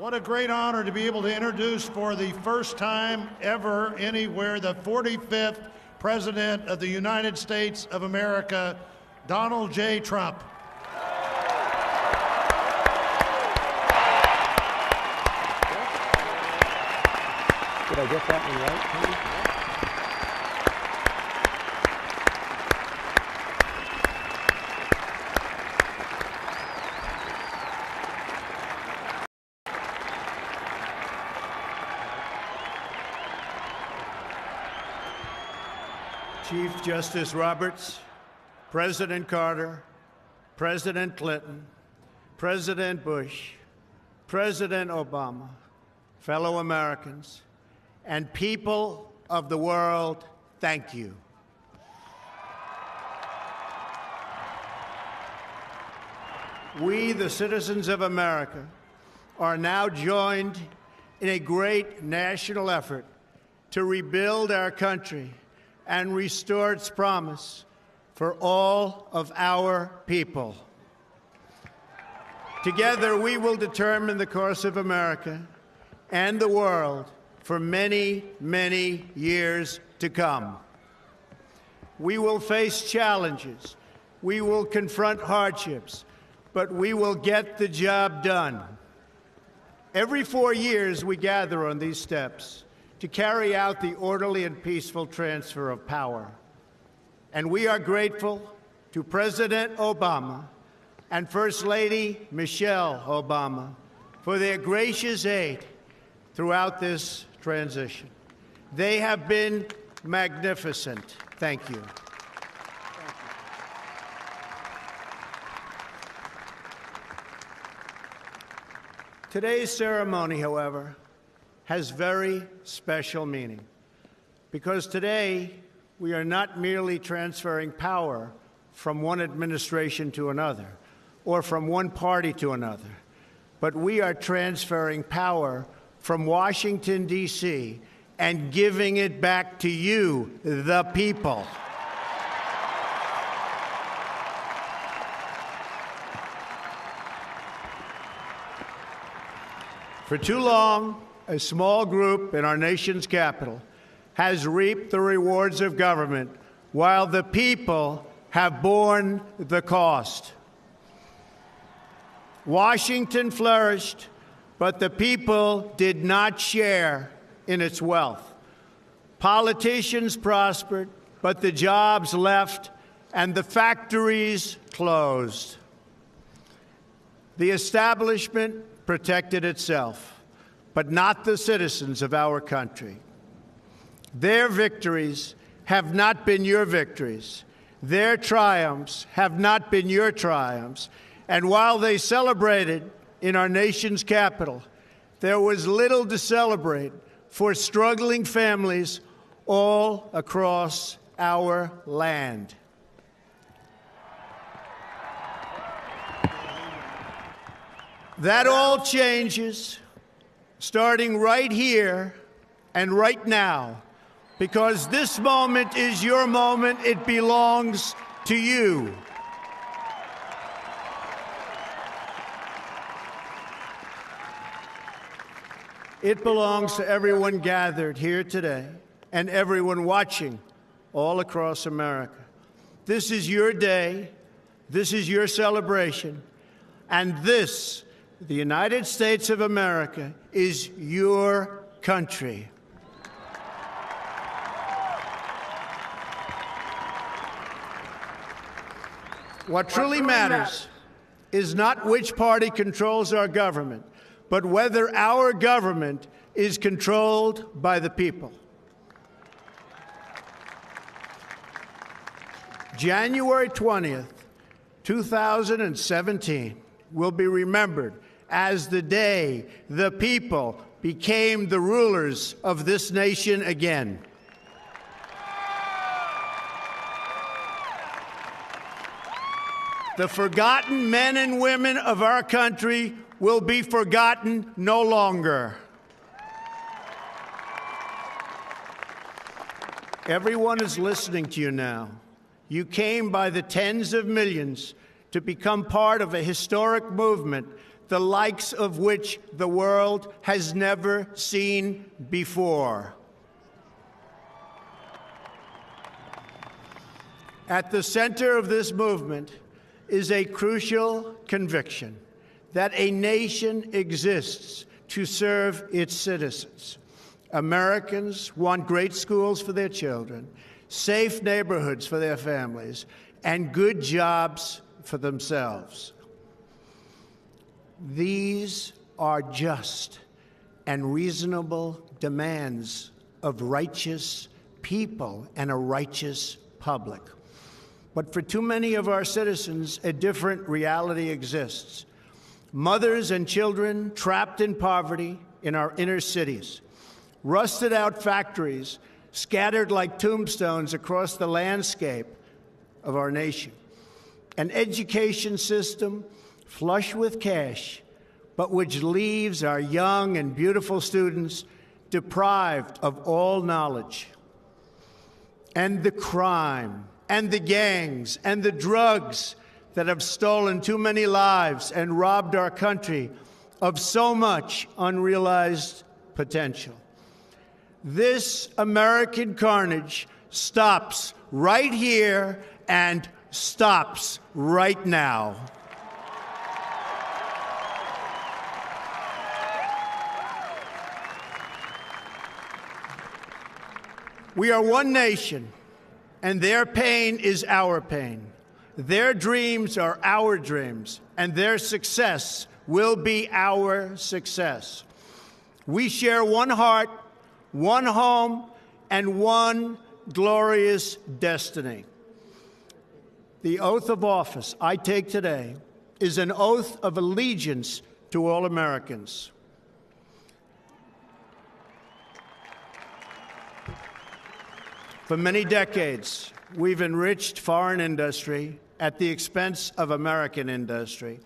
What a great honor to be able to introduce for the first time ever anywhere the 45th President of the United States of America, Donald J. Trump. Did I get that one right? Chief Justice Roberts, President Carter, President Clinton, President Bush, President Obama, fellow Americans, and people of the world, thank you. We, the citizens of America, are now joined in a great national effort to rebuild our country and restore its promise for all of our people. Together, we will determine the course of America and the world for many, many years to come. We will face challenges. We will confront hardships, but we will get the job done. Every 4 years, we gather on these steps to carry out the orderly and peaceful transfer of power. And we are grateful to President Obama and First Lady Michelle Obama for their gracious aid throughout this transition. They have been magnificent. Thank you. Today's ceremony, however, has very special meaning, because today we are not merely transferring power from one administration to another or from one party to another, but we are transferring power from Washington, D.C., and giving it back to you, the people. For too long, a small group in our nation's capital has reaped the rewards of government while the people have borne the cost. Washington flourished, but the people did not share in its wealth. Politicians prospered, but the jobs left and the factories closed. The establishment protected itself, but not the citizens of our country. Their victories have not been your victories. Their triumphs have not been your triumphs. And while they celebrated in our nation's capital, there was little to celebrate for struggling families all across our land. That all changes starting right here and right now, because this moment is your moment. It belongs to you. It belongs to everyone gathered here today and everyone watching all across America. This is your day. This is your celebration. And this, the United States of America, is your country. What truly matters is not which party controls our government, but whether our government is controlled by the people. January 20th, 2017 will be remembered as the day the people became the rulers of this nation again. The forgotten men and women of our country will be forgotten no longer. Everyone is listening to you now. You came by the tens of millions to become part of a historic movement the likes of which the world has never seen before. At the center of this movement is a crucial conviction that a nation exists to serve its citizens. Americans want great schools for their children, safe neighborhoods for their families, and good jobs for themselves. These are just and reasonable demands of righteous people and a righteous public. But for too many of our citizens, a different reality exists. Mothers and children trapped in poverty in our inner cities, rusted out factories scattered like tombstones across the landscape of our nation, an education system flush with cash, but which leaves our young and beautiful students deprived of all knowledge, and the crime and the gangs and the drugs that have stolen too many lives and robbed our country of so much unrealized potential. This American carnage stops right here and stops right now. We are one nation, and their pain is our pain. Their dreams are our dreams, and their success will be our success. We share one heart, one home, and one glorious destiny. The oath of office I take today is an oath of allegiance to all Americans. For many decades, we've enriched foreign industry at the expense of American industry,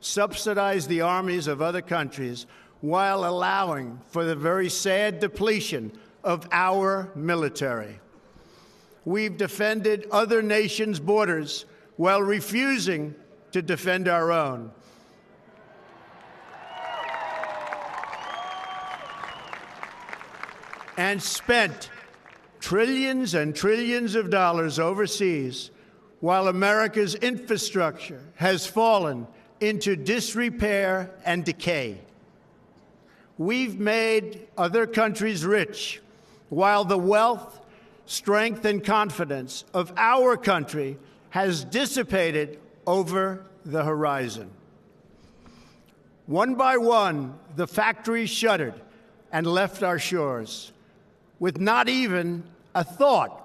subsidized the armies of other countries while allowing for the very sad depletion of our military. We've defended other nations' borders while refusing to defend our own. And spent trillions and trillions of dollars overseas, while America's infrastructure has fallen into disrepair and decay. We've made other countries rich, while the wealth, strength, and confidence of our country has dissipated over the horizon. One by one, the factories shuttered and left our shores, with not even a thought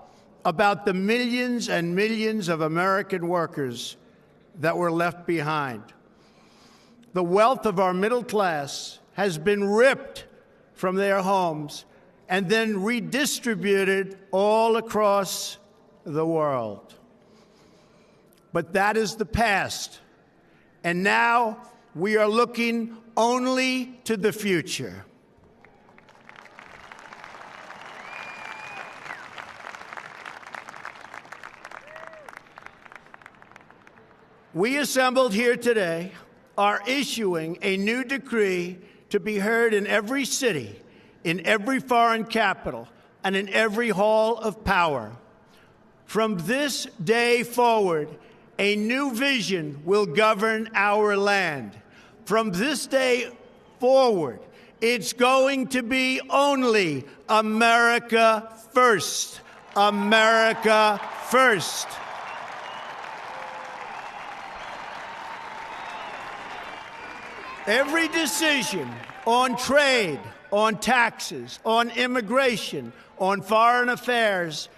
about the millions and millions of American workers that were left behind. The wealth of our middle class has been ripped from their homes and then redistributed all across the world. But that is the past, and now we are looking only to the future. We assembled here today are issuing a new decree to be heard in every city, in every foreign capital, and in every hall of power. From this day forward, a new vision will govern our land. From this day forward, it's going to be only America first. America first. Every decision on trade, on taxes, on immigration, on foreign affairs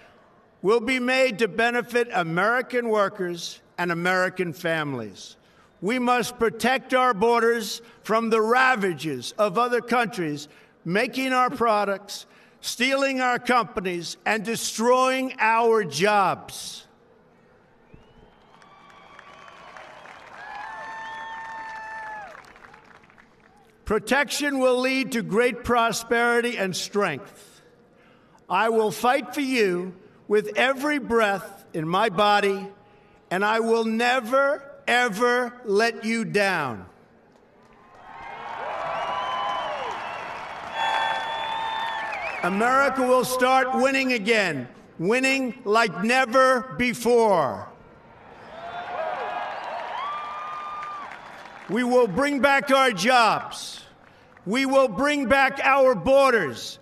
will be made to benefit American workers and American families. We must protect our borders from the ravages of other countries, making our products, stealing our companies, and destroying our jobs. Protection will lead to great prosperity and strength. I will fight for you with every breath in my body, and I will never, ever let you down. America will start winning again, winning like never before. We will bring back our jobs. We will bring back our borders.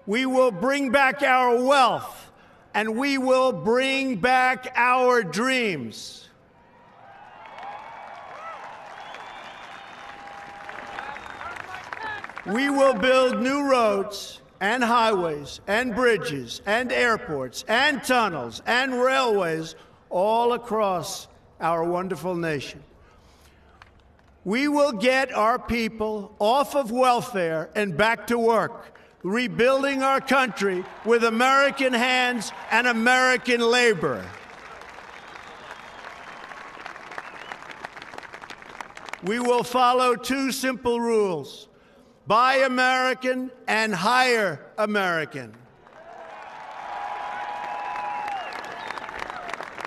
We will bring back our wealth. And we will bring back our dreams. We will build new roads and highways and bridges and airports and tunnels and railways all across our wonderful nation. We will get our people off of welfare and back to work, rebuilding our country with American hands and American labor. We will follow two simple rules: buy American and hire American.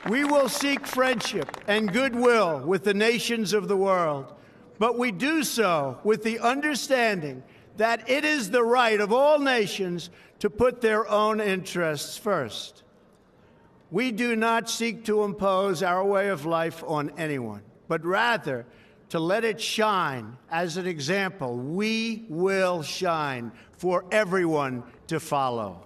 We will seek friendship and goodwill with the nations of the world, but we do so with the understanding that it is the right of all nations to put their own interests first. We do not seek to impose our way of life on anyone, but rather to let it shine as an example. We will shine for everyone to follow.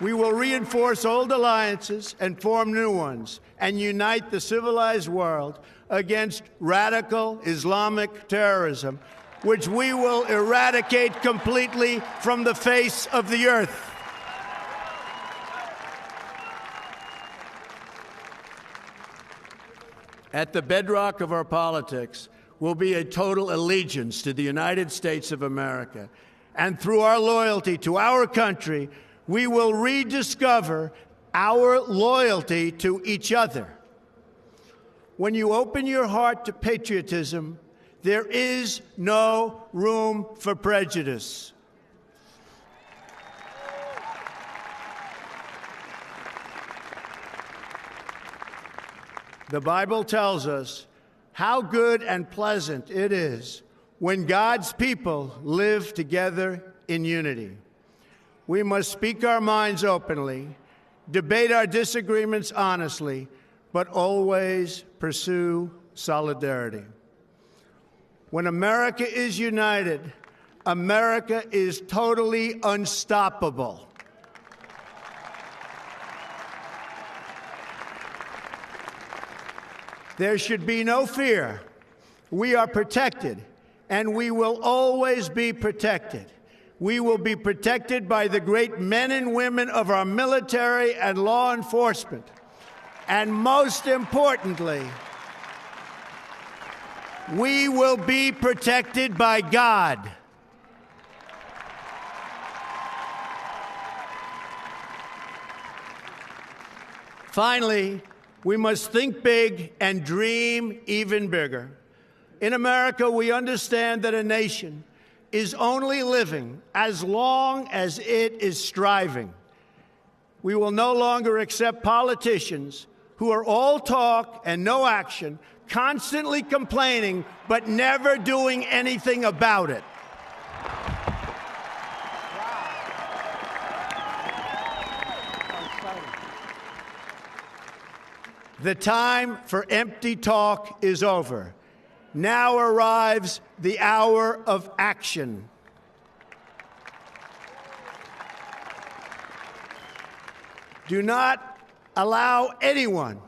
We will reinforce old alliances and form new ones and unite the civilized world against radical Islamic terrorism, which we will eradicate completely from the face of the earth. At the bedrock of our politics will be a total allegiance to the United States of America. And through our loyalty to our country, we will rediscover our loyalty to each other. When you open your heart to patriotism, there is no room for prejudice. The Bible tells us how good and pleasant it is when God's people live together in unity. We must speak our minds openly, debate our disagreements honestly, but always pursue solidarity. When America is united, America is totally unstoppable. There should be no fear. We are protected, and we will always be protected. We will be protected by the great men and women of our military and law enforcement. And most importantly, we will be protected by God. Finally, we must think big and dream even bigger. In America, we understand that a nation is only living as long as it is striving. We will no longer accept politicians who are all talk and no action, constantly complaining but never doing anything about it. The time for empty talk is over. Now arrives the hour of action. Do not allow anyone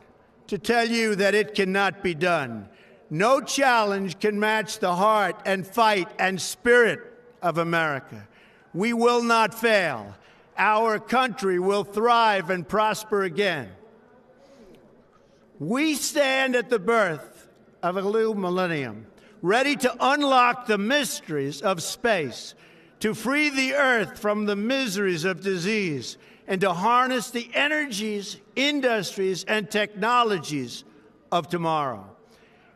to tell you that it cannot be done. No challenge can match the heart and fight and spirit of America. We will not fail. Our country will thrive and prosper again. We stand at the birth of a new millennium, ready to unlock the mysteries of space, to free the earth from the miseries of disease, and to harness the energies, industries, and technologies of tomorrow.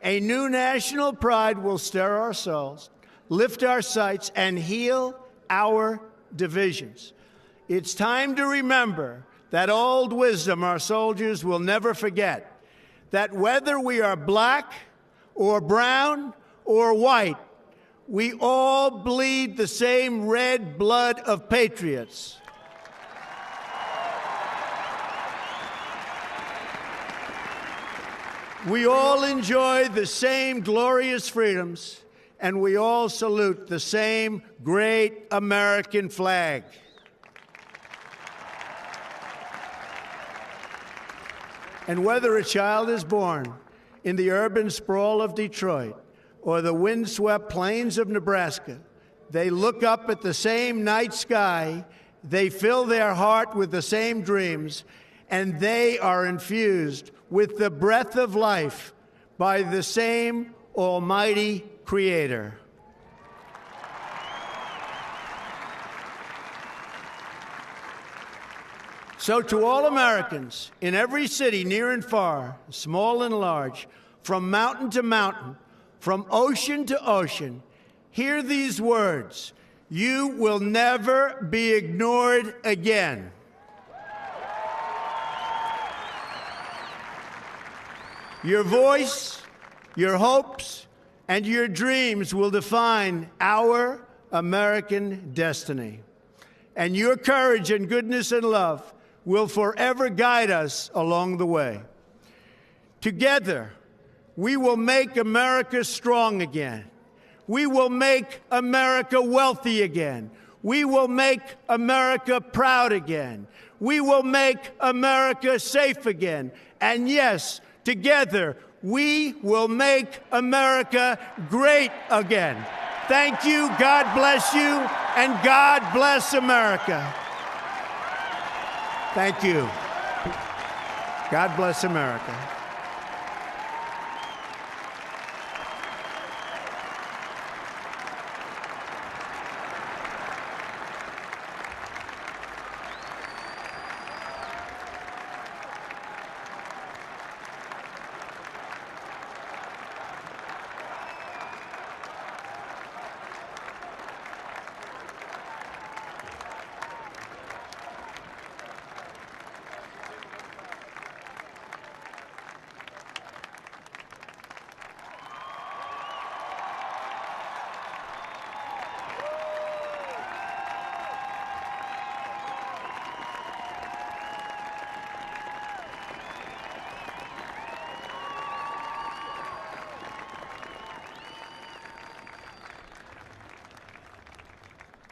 A new national pride will stir our souls, lift our sights, and heal our divisions. It's time to remember that old wisdom our soldiers will never forget, that whether we are black or brown or white, We all bleed the same red blood of patriots. We all enjoy the same glorious freedoms, and we all salute the same great American flag. And whether a child is born in the urban sprawl of Detroit or the windswept plains of Nebraska, they look up at the same night sky, they fill their heart with the same dreams, and they are infused with the breath of life by the same almighty Creator. So to all Americans in every city, near and far, small and large, from mountain to mountain, from ocean to ocean, hear these words: you will never be ignored again. Your voice, your hopes, and your dreams will define our American destiny. And your courage and goodness and love will forever guide us along the way. Together, we will make America strong again. We will make America wealthy again. We will make America proud again. We will make America safe again. And yes, together, we will make America great again. Thank you, God bless you, and God bless America. Thank you. God bless America.